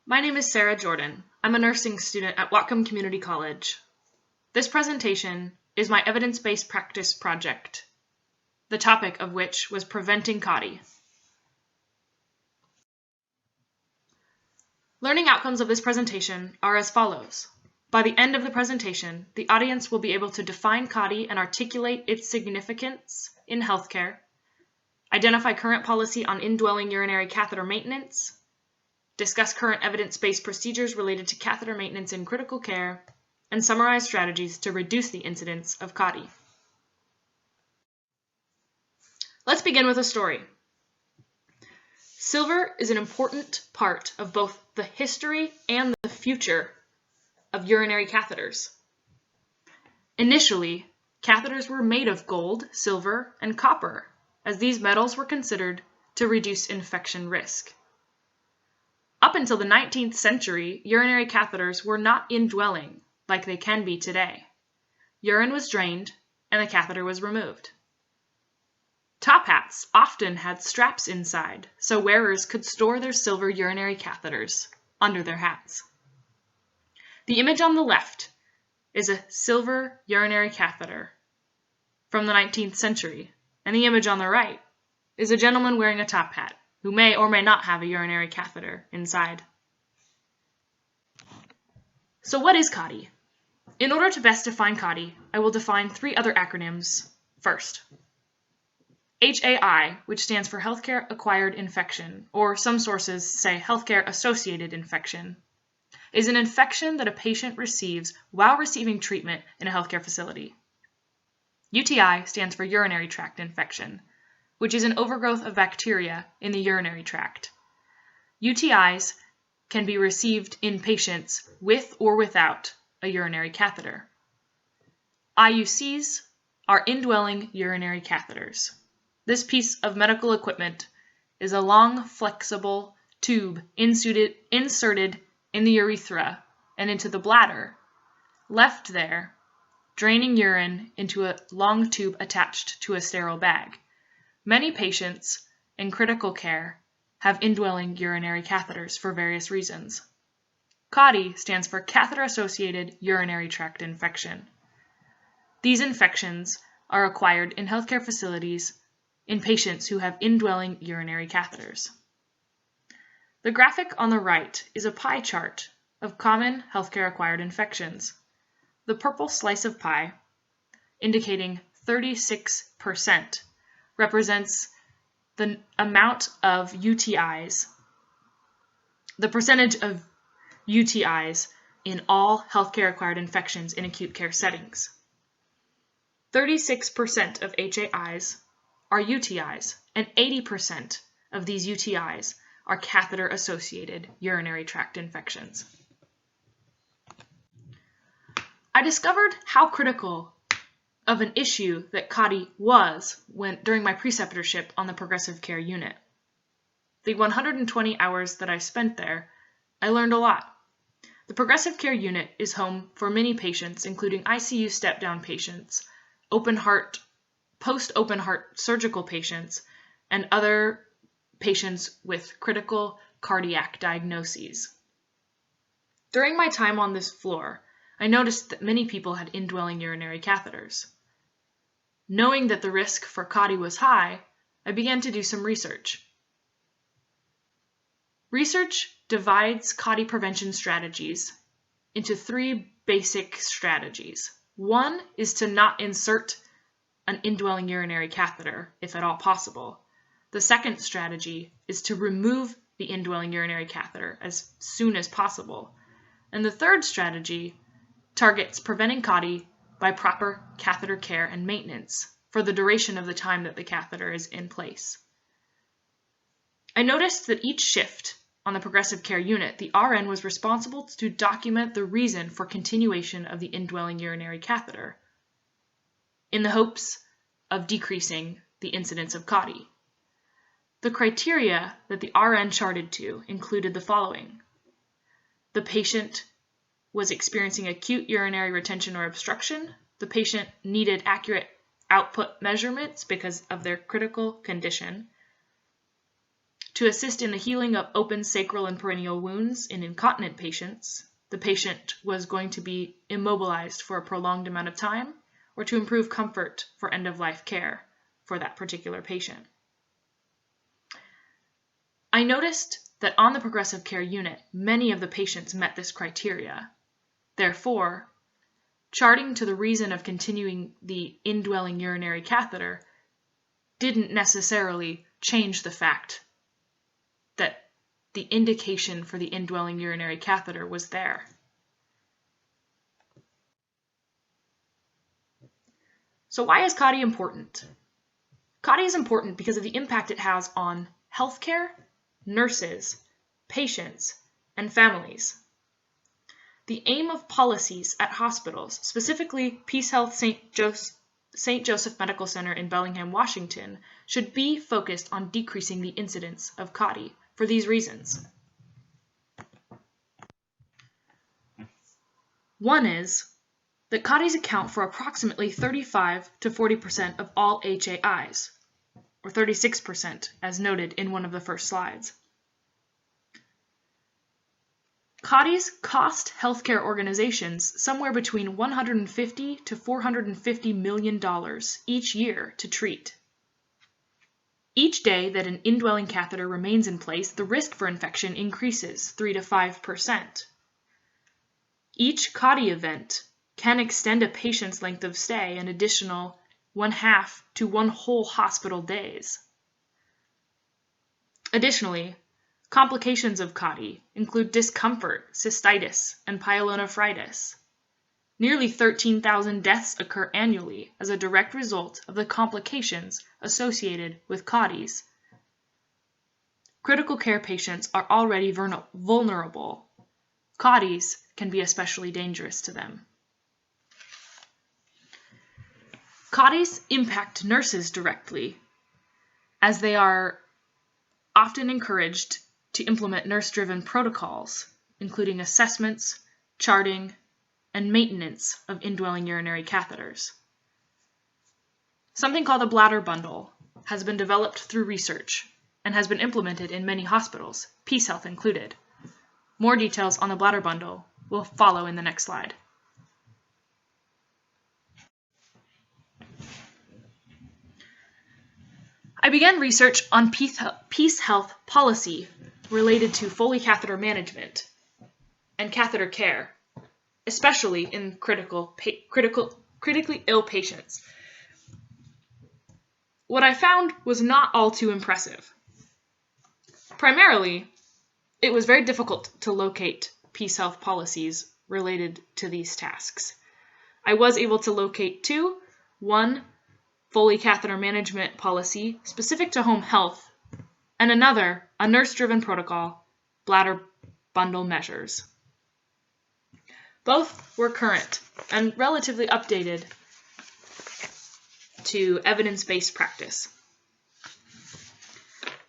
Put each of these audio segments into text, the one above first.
My name is Sarah Jordan. I'm a nursing student at Whatcom Community College. This presentation is my evidence-based practice project, the topic of which was preventing CAUTI. Learning outcomes of this presentation are as follows. By the end of the presentation, the audience will be able to define CAUTI and articulate its significance in healthcare, identify current policy on indwelling urinary catheter maintenance, discuss current evidence-based procedures related to catheter maintenance in critical care, and summarize strategies to reduce the incidence of CAUTI. Let's begin with a story. Silver is an important part of both the history and the future of urinary catheters. Initially, catheters were made of gold, silver, and copper, as these metals were considered to reduce infection risk. Up until the 19th century, urinary catheters were not indwelling like they can be today. Urine was drained and the catheter was removed. Top hats often had straps inside, so wearers could store their silver urinary catheters under their hats. The image on the left is a silver urinary catheter from the 19th century, and the image on the right is a gentleman wearing a top hat who may or may not have a urinary catheter inside. So what is CAUTI? In order to best define CAUTI, I will define three other acronyms first. HAI, which stands for Healthcare Acquired Infection, or some sources say Healthcare Associated Infection, is an infection that a patient receives while receiving treatment in a healthcare facility. UTI stands for Urinary Tract Infection, which is an overgrowth of bacteria in the urinary tract. UTIs can be received in patients with or without a urinary catheter. IUCs are indwelling urinary catheters. This piece of medical equipment is a long, flexible tube inserted in the urethra and into the bladder, left there, draining urine into a long tube attached to a sterile bag. Many patients in critical care have indwelling urinary catheters for various reasons. CAUTI stands for Catheter-Associated Urinary Tract Infection. These infections are acquired in healthcare facilities in patients who have indwelling urinary catheters. The graphic on the right is a pie chart of common healthcare-acquired infections. The purple slice of pie, indicating 36%, represents the amount of UTIs, the percentage of UTIs in all healthcare-acquired infections in acute care settings. 36% of HAIs are UTIs, and 80% of these UTIs are catheter-associated urinary tract infections. I discovered how critical of an issue that CAUTI was during my preceptorship on the progressive care unit. The 120 hours that I spent there, I learned a lot. The progressive care unit is home for many patients, including ICU step-down patients, post-open heart surgical patients, and other patients with critical cardiac diagnoses. During my time on this floor, I noticed that many people had indwelling urinary catheters. Knowing that the risk for CAUTI was high, I began to do some research. Research divides CAUTI prevention strategies into three basic strategies. One is to not insert an indwelling urinary catheter, if at all possible. The second strategy is to remove the indwelling urinary catheter as soon as possible. And the third strategy targets preventing CAUTI by proper catheter care and maintenance for the duration of the time that the catheter is in place. I noticed that each shift on the progressive care unit, the RN was responsible to document the reason for continuation of the indwelling urinary catheter in the hopes of decreasing the incidence of CAUTI. The criteria that the RN charted to included the following. The patient was experiencing acute urinary retention or obstruction. The patient needed accurate output measurements because of their critical condition. To assist in the healing of open sacral and perineal wounds in incontinent patients, the patient was going to be immobilized for a prolonged amount of time, or to improve comfort for end-of-life care for that particular patient. I noticed that on the progressive care unit, many of the patients met this criteria. Therefore, charting to the reason of continuing the indwelling urinary catheter didn't necessarily change the fact that the indication for the indwelling urinary catheter was there. So why is CAUTI important? CAUTI is important because of the impact it has on healthcare, nurses, patients, and families. The aim of policies at hospitals, specifically Peace Health St. Joseph Medical Center in Bellingham, Washington, should be focused on decreasing the incidence of CAUTI for these reasons. One is that CAUTIs account for approximately 35 to 40% of all HAIs, or 36% as noted in one of the first slides. CAUTIs cost healthcare organizations somewhere between $150 to $450 million each year to treat. Each day that an indwelling catheter remains in place, the risk for infection increases 3 to 5%. Each CAUTI event can extend a patient's length of stay an additional 1/2 to 1 whole hospital days. Additionally, complications of CAUTI include discomfort, cystitis, and pyelonephritis. Nearly 13,000 deaths occur annually as a direct result of the complications associated with CAUTIs. Critical care patients are already vulnerable. CAUTIs can be especially dangerous to them. CAUTIs impact nurses directly, as they are often encouraged to implement nurse-driven protocols, including assessments, charting, and maintenance of indwelling urinary catheters. Something called a bladder bundle has been developed through research and has been implemented in many hospitals, Peace Health included. More details on the bladder bundle will follow in the next slide. I began research on Peace Health policy related to Foley catheter management and catheter care, especially in critically ill patients. What I found was not all too impressive. Primarily, it was very difficult to locate Peace Health policies related to these tasks. I was able to locate 2. One, Foley catheter management policy specific to home health, and another, a nurse-driven protocol, bladder bundle measures. Both were current and relatively updated to evidence-based practice.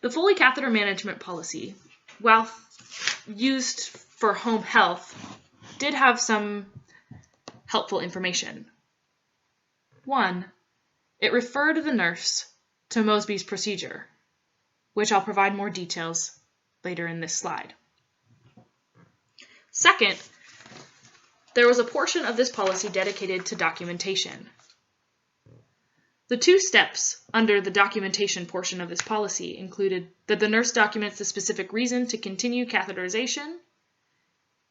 The Foley catheter management policy, while used for home health, did have some helpful information. 1, it referred the nurse to Mosby's procedure, which I'll provide more details later in this slide. Second, there was a portion of this policy dedicated to documentation. The 2 steps under the documentation portion of this policy included that the nurse documents the specific reason to continue catheterization,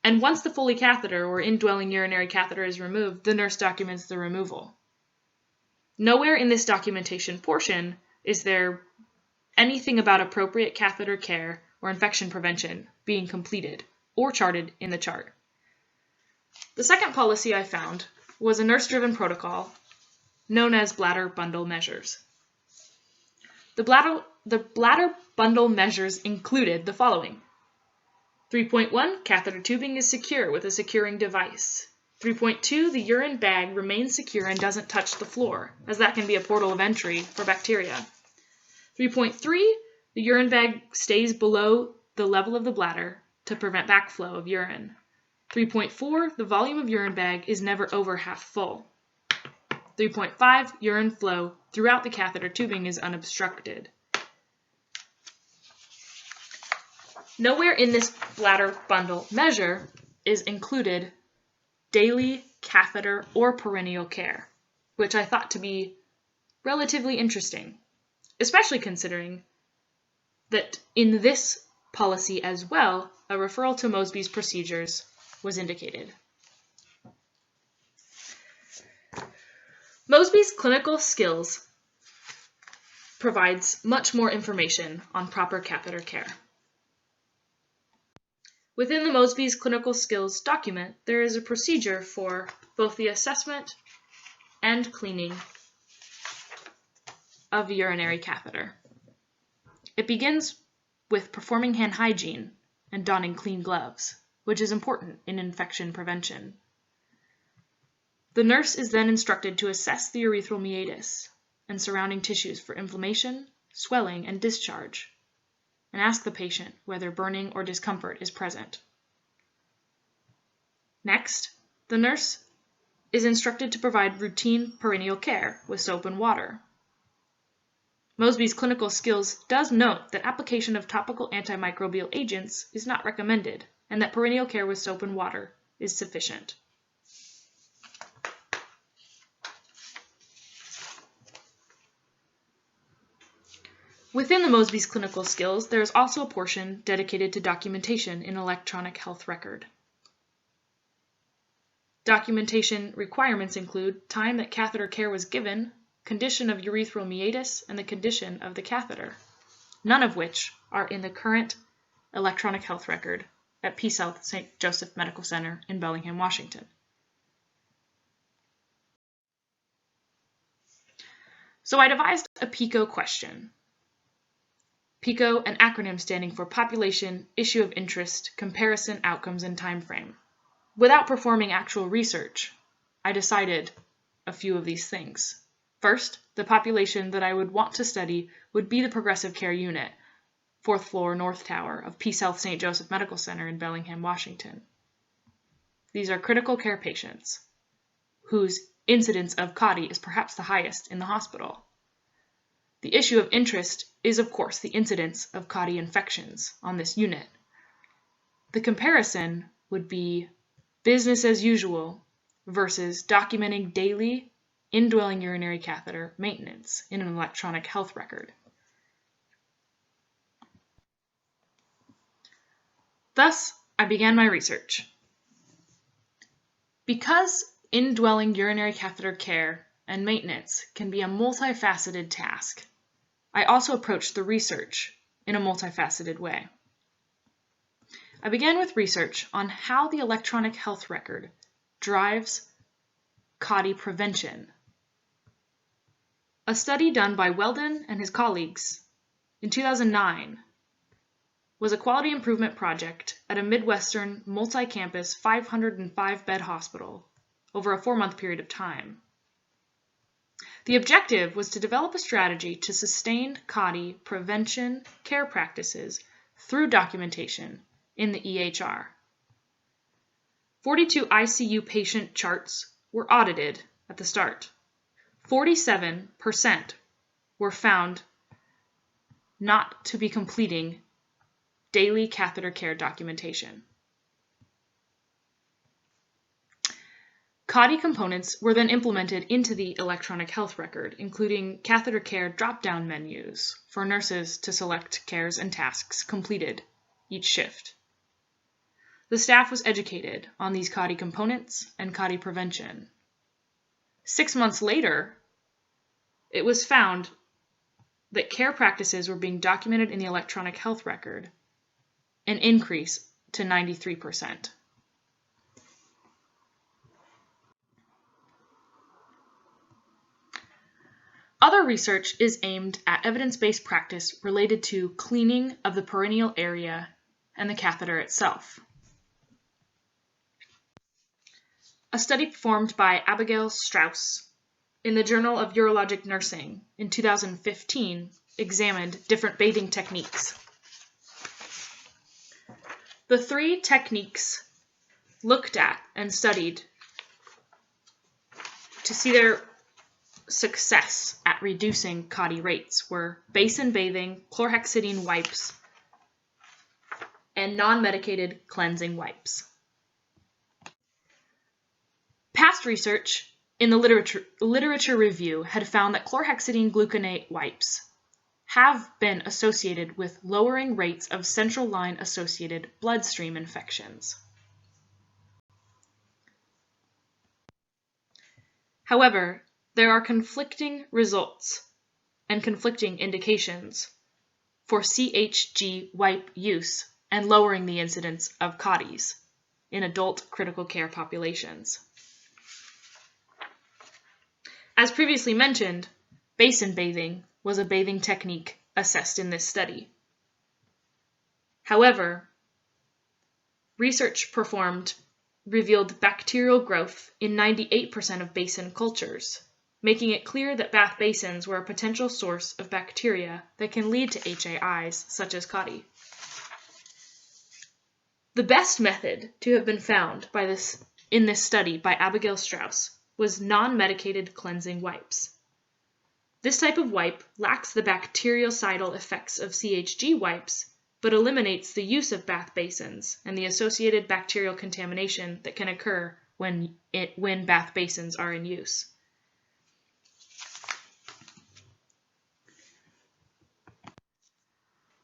and once the Foley catheter or indwelling urinary catheter is removed, the nurse documents the removal. Nowhere in this documentation portion is there anything about appropriate catheter care or infection prevention being completed or charted in the chart. The second policy I found was a nurse-driven protocol known as bladder bundle measures. The bladder bundle measures included the following. 3.1, catheter tubing is secure with a securing device. 3.2, the urine bag remains secure and doesn't touch the floor, as that can be a portal of entry for bacteria. 3.3, the urine bag stays below the level of the bladder to prevent backflow of urine. 3.4, the volume of urine bag is never over half full. 3.5, urine flow throughout the catheter tubing is unobstructed. Nowhere in this bladder bundle measure is included daily catheter or perineal care, which I thought to be relatively interesting, especially considering that in this policy as well, a referral to Mosby's procedures was indicated. Mosby's clinical skills provides much more information on proper catheter care. Within the Mosby's clinical skills document, there is a procedure for both the assessment and cleaning of a urinary catheter. It begins with performing hand hygiene and donning clean gloves, which is important in infection prevention. The nurse is then instructed to assess the urethral meatus and surrounding tissues for inflammation, swelling, and discharge, and ask the patient whether burning or discomfort is present. Next, the nurse is instructed to provide routine perineal care with soap and water. Mosby's clinical skills does note that application of topical antimicrobial agents is not recommended, and that perineal care with soap and water is sufficient. Within the Mosby's clinical skills, there is also a portion dedicated to documentation in electronic health record. Documentation requirements include time that catheter care was given, condition of urethral meatus, and the condition of the catheter, none of which are in the current electronic health record at PSouth St. Joseph Medical Center in Bellingham, Washington. So I devised a Pico question. Pico, an acronym standing for Population, Issue of Interest, Comparison, Outcomes, and Timeframe. Without performing actual research, I decided a few of these things. First, the population that I would want to study would be the Progressive Care Unit, 4th floor North Tower of PSouth St. Joseph Medical Center in Bellingham, Washington. These are critical care patients whose incidence of CAUTI is perhaps the highest in the hospital. The issue of interest is, of course, the incidence of CAUTI infections on this unit. The comparison would be business as usual versus documenting daily indwelling urinary catheter maintenance in an electronic health record. Thus, I began my research. Because indwelling urinary catheter care and maintenance can be a multifaceted task, I also approached the research in a multifaceted way. I began with research on how the electronic health record drives CAUTI prevention. A study done by Weldon and his colleagues in 2009 was a quality improvement project at a Midwestern multi-campus 505-bed hospital over a 4-month period of time. The objective was to develop a strategy to sustain CAUTI prevention care practices through documentation in the EHR. 42 ICU patient charts were audited at the start. 47% were found not to be completing daily catheter care documentation. CAUTI components were then implemented into the electronic health record, including catheter care drop-down menus for nurses to select cares and tasks completed each shift. The staff was educated on these CAUTI components and CAUTI prevention. 6 months later, it was found that care practices were being documented in the electronic health record, an increase to 93%. Other research is aimed at evidence-based practice related to cleaning of the perineal area and the catheter itself. A study performed by Abigail Strauss in the Journal of Urologic Nursing in 2015 examined different bathing techniques. The 3 techniques looked at and studied to see their success at reducing CAUTI rates were basin bathing, chlorhexidine wipes, and non-medicated cleansing wipes. Past research in the literature review had found that chlorhexidine gluconate wipes have been associated with lowering rates of central line-associated bloodstream infections. However, there are conflicting results and conflicting indications for CHG wipe use and lowering the incidence of CAUTIs in adult critical care populations. As previously mentioned, basin bathing was a bathing technique assessed in this study. However, research performed revealed bacterial growth in 98% of basin cultures, making it clear that bath basins were a potential source of bacteria that can lead to HAIs, such as CAUTI. The best method to have been found in this study by Abigail Strauss was non-medicated cleansing wipes. This type of wipe lacks the bactericidal effects of CHG wipes, but eliminates the use of bath basins and the associated bacterial contamination that can occur when bath basins are in use.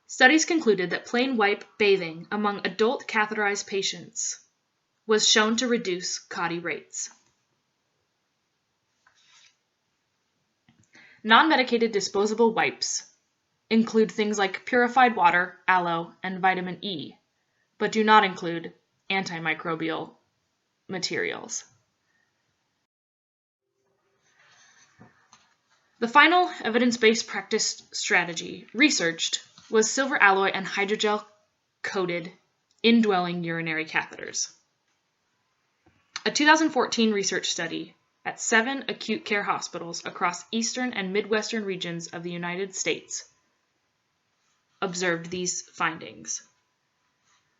Studies concluded that plain wipe bathing among adult catheterized patients was shown to reduce CAUTI rates. Non-medicated disposable wipes include things like purified water, aloe, and vitamin E, but do not include antimicrobial materials. The final evidence-based practice strategy researched was silver alloy and hydrogel-coated indwelling urinary catheters. A 2014 research study at 7 acute care hospitals across eastern and midwestern regions of the United States observed these findings.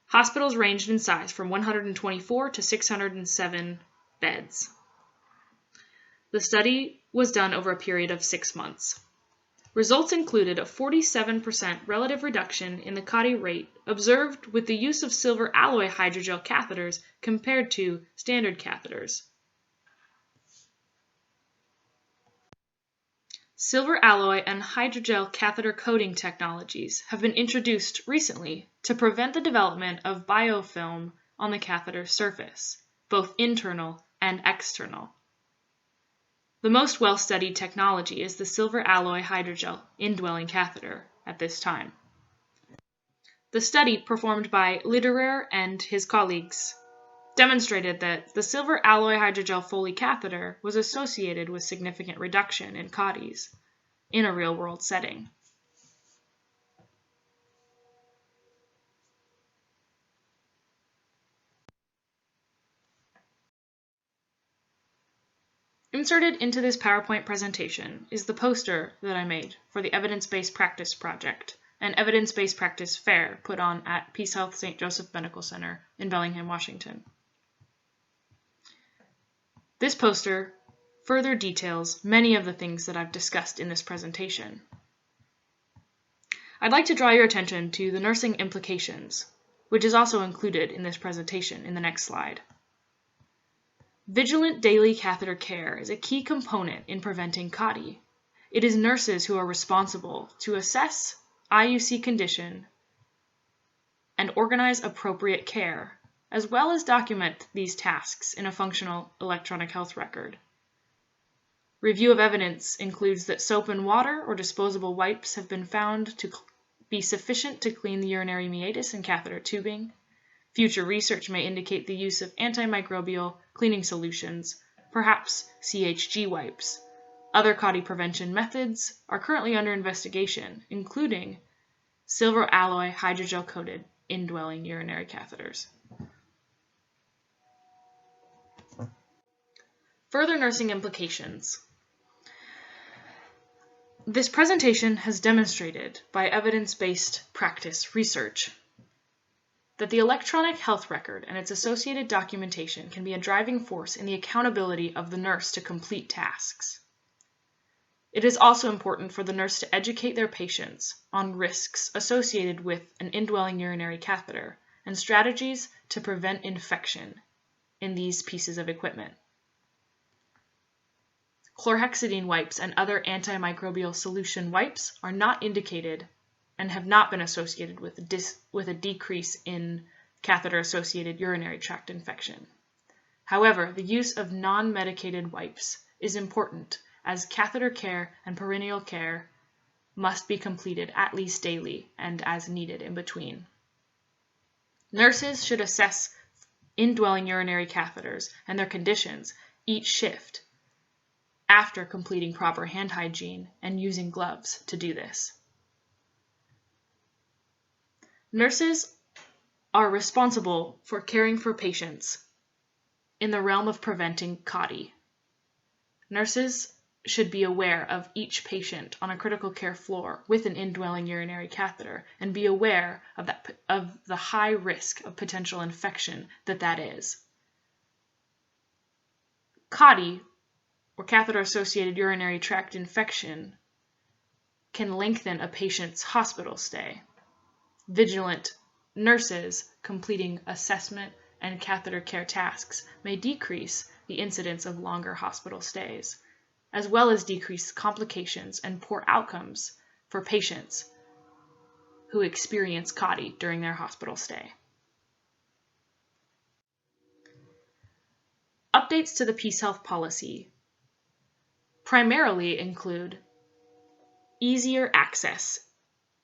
Hospitals ranged in size from 124 to 607 beds. The study was done over a period of 6 months. Results included a 47% relative reduction in the CAUTI rate observed with the use of silver alloy hydrogel catheters compared to standard catheters. Silver alloy and hydrogel catheter coating technologies have been introduced recently to prevent the development of biofilm on the catheter surface, both internal and external. The most well-studied technology is the silver alloy hydrogel indwelling catheter at this time. The study performed by Lederer and his colleagues demonstrated that the silver alloy hydrogel Foley catheter was associated with significant reduction in CAUTIs in a real-world setting. Inserted into this PowerPoint presentation is the poster that I made for the Evidence-Based Practice Project, an evidence-based practice fair put on at Peace Health St. Joseph Medical Center in Bellingham, Washington. This poster further details many of the things that I've discussed in this presentation. I'd like to draw your attention to the nursing implications, which is also included in this presentation in the next slide. Vigilant daily catheter care is a key component in preventing CAUTI. It is nurses who are responsible to assess IUC condition and organize appropriate care, as well as document these tasks in a functional electronic health record. Review of evidence includes that soap and water or disposable wipes have been found to be sufficient to clean the urinary meatus and catheter tubing. Future research may indicate the use of antimicrobial cleaning solutions, perhaps CHG wipes. Other CAUTI prevention methods are currently under investigation, including silver alloy hydrogel-coated indwelling urinary catheters. Further nursing implications. This presentation has demonstrated by evidence-based practice research that the electronic health record and its associated documentation can be a driving force in the accountability of the nurse to complete tasks. It is also important for the nurse to educate their patients on risks associated with an indwelling urinary catheter, and strategies to prevent infection in these pieces of equipment. Chlorhexidine wipes and other antimicrobial solution wipes are not indicated and have not been associated with a decrease in catheter-associated urinary tract infection. However, the use of non-medicated wipes is important, as catheter care and perineal care must be completed at least daily and as needed in between. Nurses should assess indwelling urinary catheters and their conditions each shift after completing proper hand hygiene and using gloves to do this. Nurses are responsible for caring for patients in the realm of preventing CAUTI. Nurses should be aware of each patient on a critical care floor with an indwelling urinary catheter and be aware of the high risk of potential infection that is. CAUTI, or catheter-associated urinary tract infection, can lengthen a patient's hospital stay. Vigilant nurses completing assessment and catheter care tasks may decrease the incidence of longer hospital stays, as well as decrease complications and poor outcomes for patients who experience CAUTI during their hospital stay. Updates to the PeaceHealth policy primarily include easier access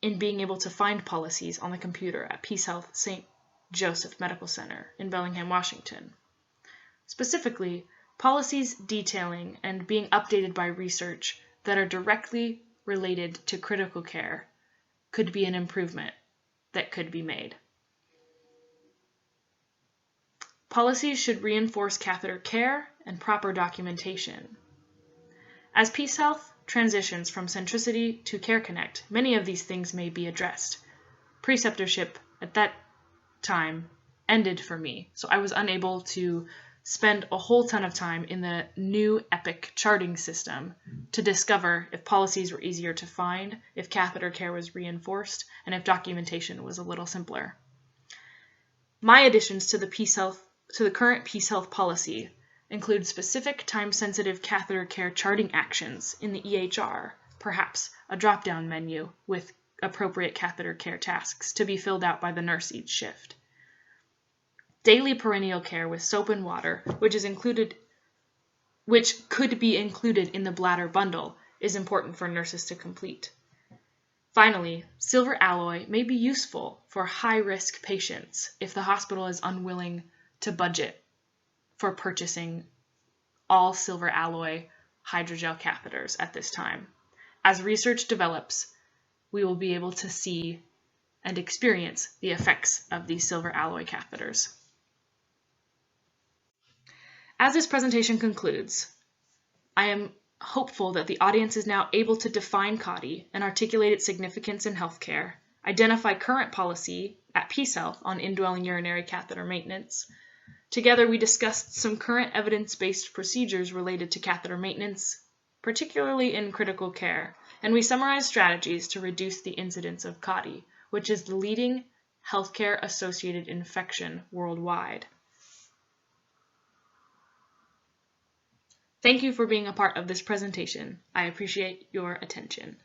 in being able to find policies on the computer at PeaceHealth St. Joseph Medical Center in Bellingham, Washington. Specifically, policies detailing and being updated by research that are directly related to critical care could be an improvement that could be made. Policies should reinforce catheter care and proper documentation. As PeaceHealth transitions from Centricity to CareConnect, many of these things may be addressed. Preceptorship at that time ended for me, so I was unable to spend a whole ton of time in the new Epic charting system to discover if policies were easier to find, if catheter care was reinforced, and if documentation was a little simpler. My additions to the current PeaceHealth policy include specific time-sensitive catheter care charting actions in the EHR, perhaps a drop-down menu with appropriate catheter care tasks to be filled out by the nurse each shift. Daily perineal care with soap and water, which could be included in the bladder bundle, is important for nurses to complete. Finally, silver alloy may be useful for high-risk patients if the hospital is unwilling to budget for purchasing all silver alloy hydrogel catheters at this time. As research develops, we will be able to see and experience the effects of these silver alloy catheters. As this presentation concludes, I am hopeful that the audience is now able to define CAUTI and articulate its significance in healthcare, identify current policy at PeaceHealth on indwelling urinary catheter maintenance. Together, we discussed some current evidence-based procedures related to catheter maintenance, particularly in critical care, and we summarized strategies to reduce the incidence of CAUTI, which is the leading healthcare-associated infection worldwide. Thank you for being a part of this presentation. I appreciate your attention.